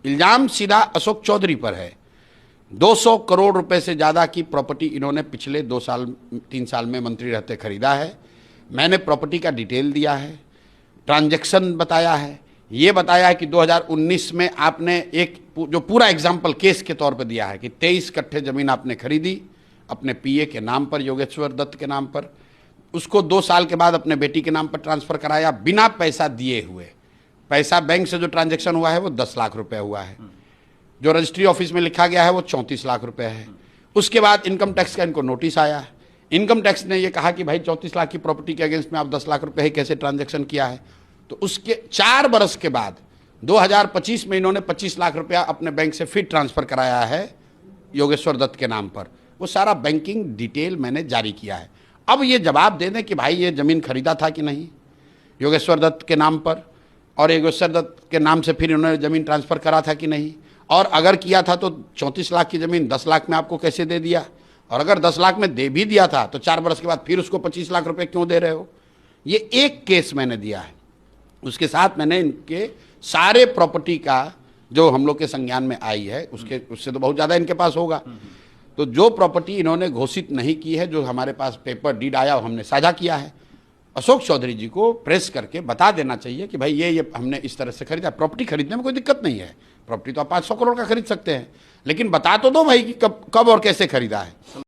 इल्जाम सीधा अशोक चौधरी पर है। 200 करोड़ रुपए से ज़्यादा की प्रॉपर्टी इन्होंने पिछले 2-3 साल में मंत्री रहते खरीदा है। मैंने प्रॉपर्टी का डिटेल दिया है, ट्रांजैक्शन बताया है, ये बताया है कि 2019 में आपने एक जो पूरा एग्जाम्पल केस के तौर पे दिया है कि 23 कट्ठे ज़मीन आपने खरीदी अपने पीए के नाम पर, योगेश्वर दत्त के नाम पर, उसको 2 साल के बाद अपने बेटी के नाम पर ट्रांसफ़र कराया बिना पैसा दिए हुए। पैसा बैंक से जो ट्रांजैक्शन हुआ है वो 10 लाख रुपए हुआ है, जो रजिस्ट्री ऑफिस में लिखा गया है वो 34 लाख रुपए है। उसके बाद इनकम टैक्स का इनको नोटिस आया है। इनकम टैक्स ने ये कहा कि भाई 34 लाख की प्रॉपर्टी के अगेंस्ट में आप 10 लाख रुपए ही कैसे ट्रांजैक्शन किया है। तो उसके 4 बरस के बाद 2025 में इन्होंने 25 लाख रुपया अपने बैंक से फिर ट्रांसफ़र कराया है योगेश्वर दत्त के नाम पर। वो सारा बैंकिंग डिटेल मैंने जारी किया है। अब ये जवाब दे दें कि भाई ये ज़मीन खरीदा था कि नहीं योगेश्वर दत्त के नाम पर, और योगेश्वर दत्त के नाम से फिर इन्होंने ज़मीन ट्रांसफ़र करा था कि नहीं, और अगर किया था तो 34 लाख की ज़मीन 10 लाख में आपको कैसे दे दिया, और अगर 10 लाख में दे भी दिया था तो 4 बरस के बाद फिर उसको 25 लाख रुपए क्यों दे रहे हो। ये एक केस मैंने दिया है। उसके साथ मैंने इनके सारे प्रॉपर्टी का जो हम लोग के संज्ञान में आई है उससे तो बहुत ज़्यादा इनके पास होगा। तो जो प्रॉपर्टी इन्होंने घोषित नहीं की है, जो हमारे पास पेपर डीड आया वो हमने साझा किया है। अशोक चौधरी जी को प्रेस करके बता देना चाहिए कि भाई ये हमने इस तरह से खरीदा। प्रॉपर्टी खरीदने में कोई दिक्कत नहीं है, प्रॉपर्टी तो आप 500 करोड़ का खरीद सकते हैं, लेकिन बता तो दो भाई कि कब और कैसे खरीदा है।